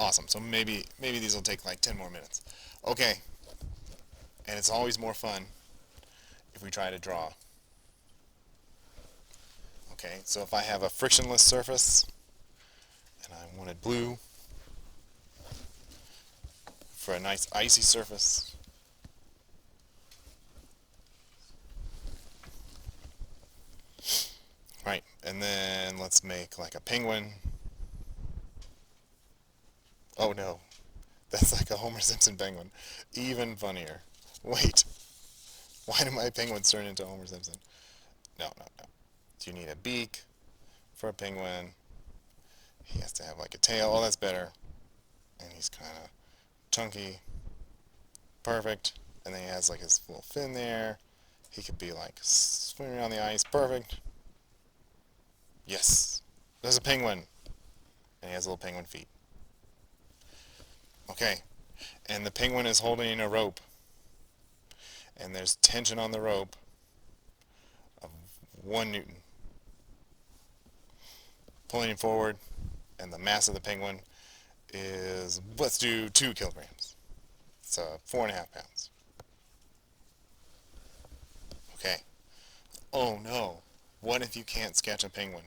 Awesome. So maybe these will take like 10 more minutes. Okay. And it's always more fun if we try to draw. Okay, so if I have a frictionless surface and I wanted blue for a nice icy surface, right, and then let's make like a penguin. Oh no, that's like a Homer Simpson penguin. Even funnier. Wait, why do my penguins turn into Homer Simpson? No, no, no. You need a beak for a penguin. He has to have like a tail. Oh, that's better. And he's kind of chunky. Perfect. And then he has like his little fin there. He could be like swimming around the ice. Perfect. Yes. There's a penguin. And he has little penguin feet. Okay. And the penguin is holding a rope. And there's tension on the rope of 1 Newton. Pulling him forward. And the mass of the penguin is, let's do 2 kilograms. So 4.5 pounds. Okay. Oh no. What if you can't sketch a penguin?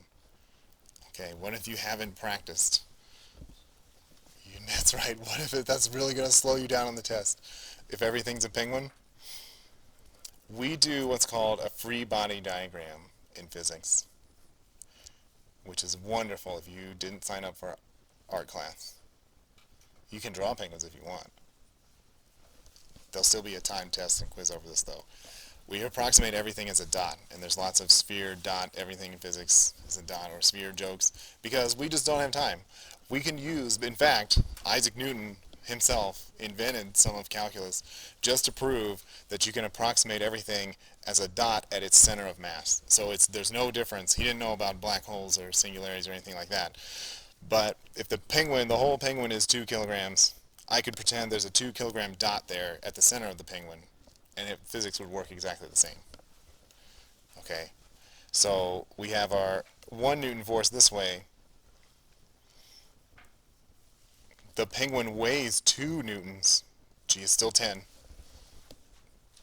Okay, what if you haven't practiced? That's right. What if that's really going to slow you down on the test? If everything's a penguin? We do what's called a free body diagram in physics, which is wonderful if you didn't sign up for art class. You can draw penguins if you want. There'll still be a time test and quiz over this though. We approximate everything as a dot, and there's lots of sphere, dot, everything in physics is a dot or sphere jokes, because we just don't have time. We can use, in fact, Isaac Newton himself invented some of calculus just to prove that you can approximate everything as a dot at its center of mass. So there's no difference. He didn't know about black holes or singularities or anything like that. But if the whole penguin is 2 kilograms, I could pretend there's a 2 kilogram dot there at the center of the penguin, and physics would work exactly the same. Okay, so we have our 1 Newton force this way. The penguin weighs 2 newtons. G is still 10.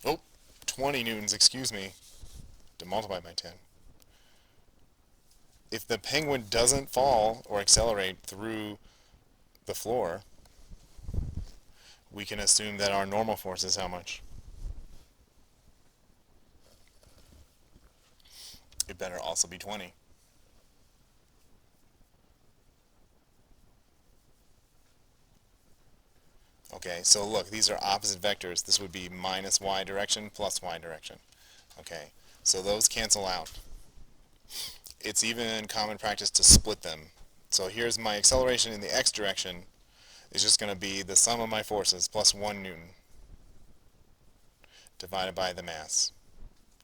Oh, 20 newtons, excuse me, to multiply by 10. If the penguin doesn't fall or accelerate through the floor, we can assume that our normal force is how much? It better also be 20. Okay, so look, these are opposite vectors. This would be minus y direction plus y direction. Okay, so those cancel out. It's even common practice to split them. So here's my acceleration in the x direction is just going to be the sum of my forces plus 1 Newton divided by the mass,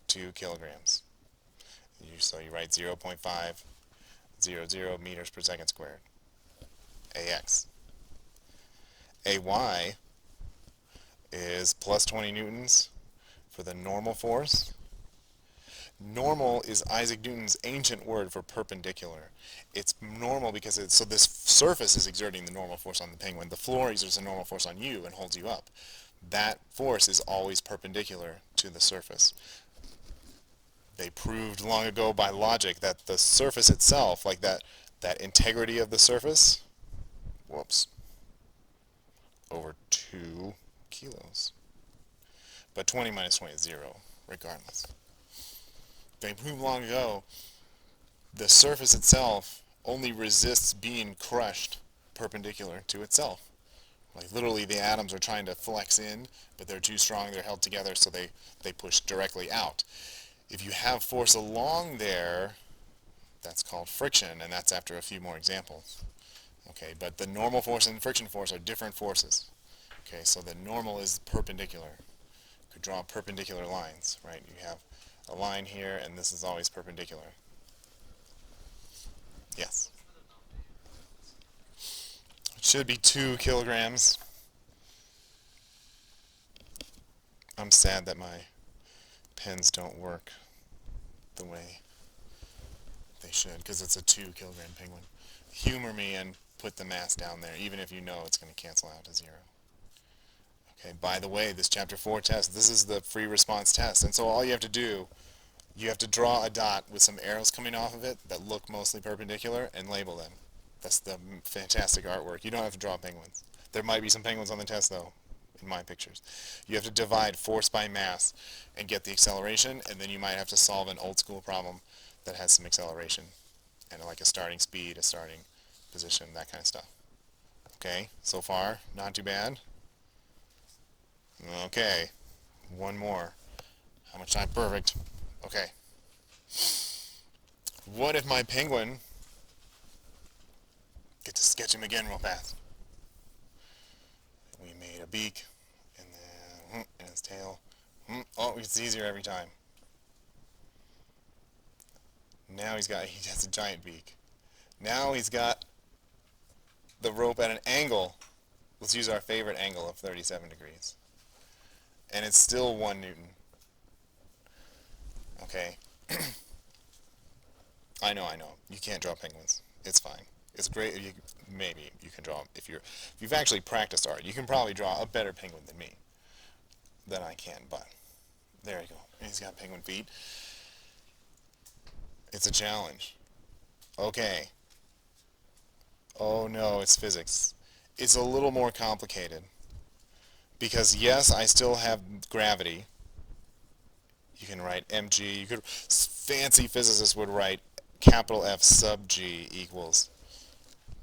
2 kilograms. So you write 0.500 meters per second squared, AX. AY is plus 20 newtons for the normal force. Normal is Isaac Newton's ancient word for perpendicular. It's normal because so this surface is exerting the normal force on the penguin. The floor exerts a normal force on you and holds you up. That force is always perpendicular to the surface. They proved long ago by logic that the surface itself, like that integrity of the surface, whoops, over 2 kilos. But 20 minus 20 is 0, regardless. They proved long ago the surface itself only resists being crushed perpendicular to itself. Like literally the atoms are trying to flex in, but they're too strong, they're held together, so they push directly out. If you have force along there, that's called friction, and that's after a few more examples. Okay, but the normal force and friction force are different forces. Okay, so the normal is perpendicular. You could draw perpendicular lines, right? You have a line here, and this is always perpendicular. Yes. It should be 2 kilograms. I'm sad that my pens don't work the way they should, because it's a 2 kilogram penguin. Humor me and put the mass down there, even if you know it's going to cancel out to 0. Okay, by the way, this chapter 4 test, this is the free response test. And so all you have to do, you have to draw a dot with some arrows coming off of it that look mostly perpendicular and label them. That's the fantastic artwork. You don't have to draw penguins. There might be some penguins on the test, though, in my pictures. You have to divide force by mass and get the acceleration, and then you might have to solve an old school problem that has some acceleration and like a starting speed, a starting position, that kind of stuff. Okay, so far, not too bad. Okay, one more. How much time? Perfect. Okay. What if my penguin, get to sketch him again real fast. We made a beak, and then and his tail. Oh, it's easier every time. Now he has a giant beak. Now he's got the rope at an angle. Let's use our favorite angle of 37 degrees. And it's still 1 Newton. Okay. I know. You can't draw penguins. It's fine. It's great. Maybe you can draw them if you've actually practiced art. You can probably draw a better penguin than I can. But there you go. He's got penguin feet. It's a challenge. Okay. Oh no, it's physics. It's a little more complicated. Because yes, I still have gravity. You can write mg. Fancy physicists would write capital F sub g equals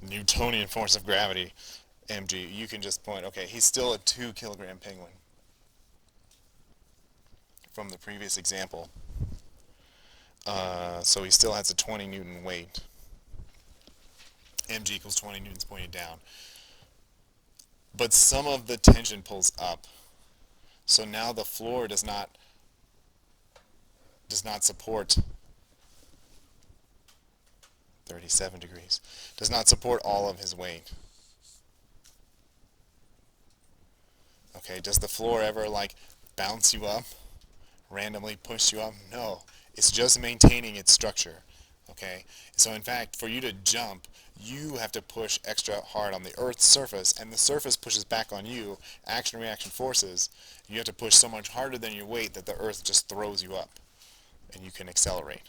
Newtonian force of gravity, mg. You can just point, okay, he's still a 2-kilogram penguin from the previous example. So he still has a 20 Newton weight. mg equals 20 newtons pointing down. But some of the tension pulls up. So now the floor does not support 37 degrees. Does not support all of his weight. Okay, does the floor ever like bounce you up? Randomly push you up? No. It's just maintaining its structure. Okay? So in fact, for you to jump, you have to push extra hard on the Earth's surface, and the surface pushes back on you, action-reaction forces. You have to push so much harder than your weight that the Earth just throws you up, and you can accelerate.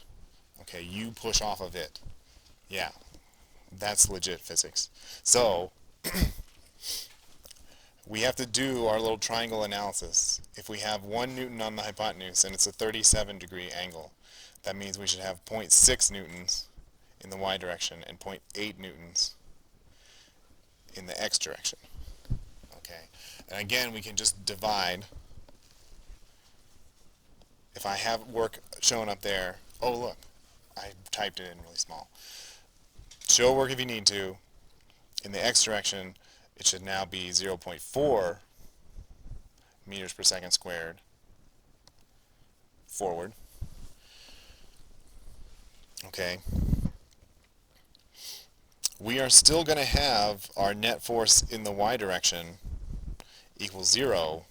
Okay, you push off of it. Yeah, that's legit physics. So, we have to do our little triangle analysis. If we have 1 Newton on the hypotenuse and it's a 37-degree angle, that means we should have 0.6 newtons in the y direction and 0.8 newtons in the x direction. Okay, and again, we can just divide. If I have work shown up there, oh look, I typed it in really small. Show work if you need to. In the x direction, it should now be 0.4 meters per second squared forward. Okay. We are still going to have our net force in the y direction equals 0,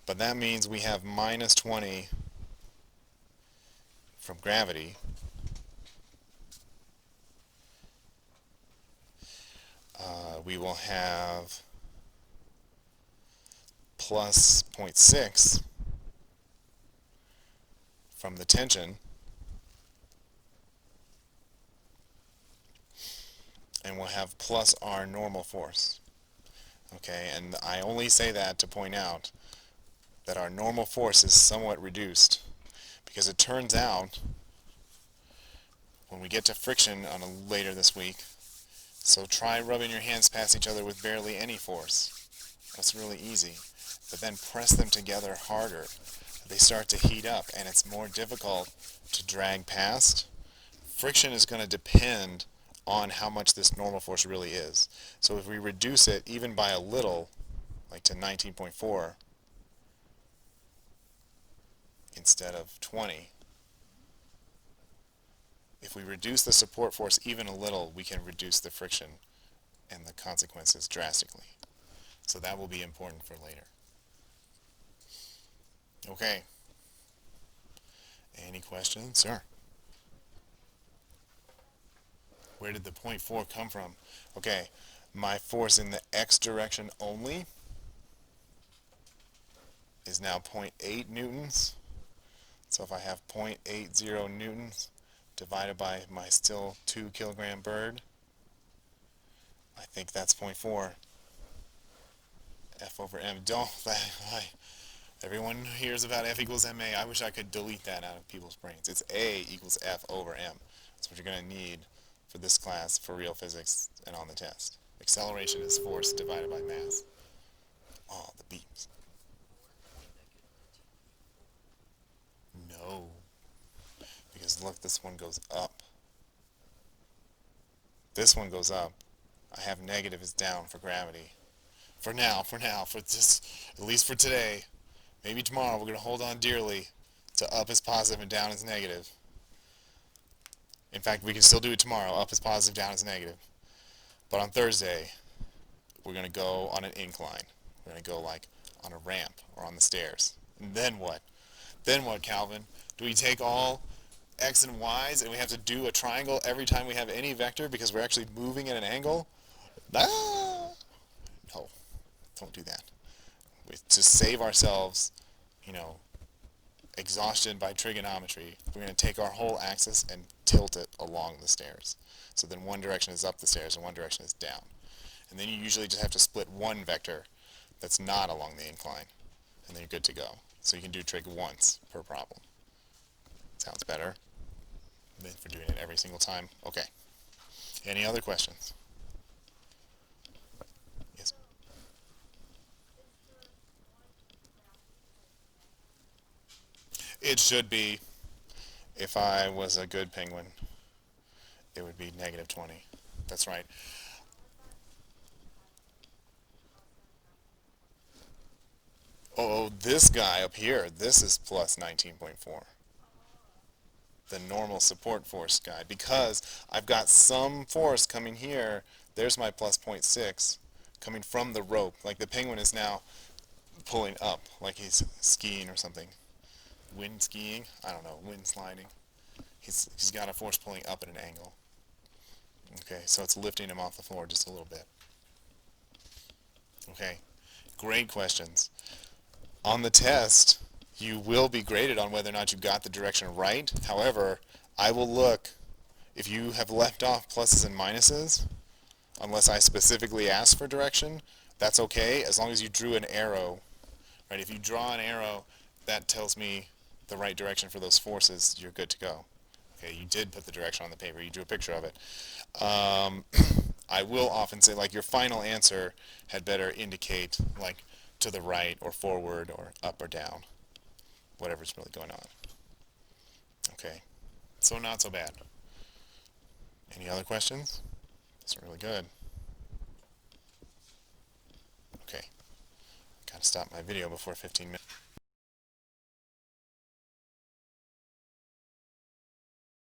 but that means we have minus 20 from gravity. We will have plus 0.6 from the tension, and we'll have plus our normal force. Okay, and I only say that to point out that our normal force is somewhat reduced, because it turns out when we get to friction later this week, so try rubbing your hands past each other with barely any force. That's really easy. But then press them together harder. They start to heat up, and it's more difficult to drag past. Friction is going to depend on how much this normal force really is. So if we reduce it even by a little, like to 19.4 instead of 20, if we reduce the support force even a little, we can reduce the friction and the consequences drastically. So that will be important for later. Okay. Any questions? Sure. Where did the 0.4 come from? Okay, my force in the x direction only is now 0.8 newtons. So if I have 0.80 newtons divided by my still 2 kilogram bird, I think that's 0.4. F over m. Don't, everyone hears about F equals ma. I wish I could delete that out of people's brains. It's A equals F over m. That's what you're going to need for this class, for real physics, and on the test. Acceleration is force divided by mass. Oh, the beams. No. Because look, this one goes up. This one goes up. I have negative is down for gravity. For now, for just, at least for today. Maybe tomorrow we're going to hold on dearly to up is positive and down is negative. In fact, we can still do it tomorrow. Up is positive, down is negative. But on Thursday, we're going to go on an incline. We're going to go like on a ramp or on the stairs. And then what? Then what, Calvin? Do we take all x and y's and we have to do a triangle every time we have any vector because we're actually moving at an angle? Ah! No, don't do that. To save ourselves, you know, exhaustion by trigonometry, we're going to take our whole axis and tilt it along the stairs. So then one direction is up the stairs and one direction is down. And then you usually just have to split one vector that's not along the incline, and then you're good to go. So you can do trig once per problem. Sounds better than for doing it every single time. Okay. Any other questions? Yes. It should be, if I was a good penguin, it would be negative 20. That's right. Oh, this guy up here, this is plus 19.4. The normal support force guy, because I've got some force coming here. There's my plus 0.6 coming from the rope. Like the penguin is now pulling up, like he's skiing or something. Wind skiing? I don't know, wind sliding. He's got a force pulling up at an angle. Okay, so it's lifting him off the floor just a little bit. Okay, great questions. On the test, you will be graded on whether or not you got the direction right. However, I will look, if you have left off pluses and minuses, unless I specifically ask for direction, that's okay as long as you drew an arrow. Right? If you draw an arrow, that tells me the right direction for those forces, you're good to go. Okay, you did put the direction on the paper, you drew a picture of it. I will often say, like, your final answer had better indicate, like, to the right or forward or up or down, whatever's really going on. Okay, so not so bad. Any other questions? That's really good. Okay, gotta stop my video before 15 minutes.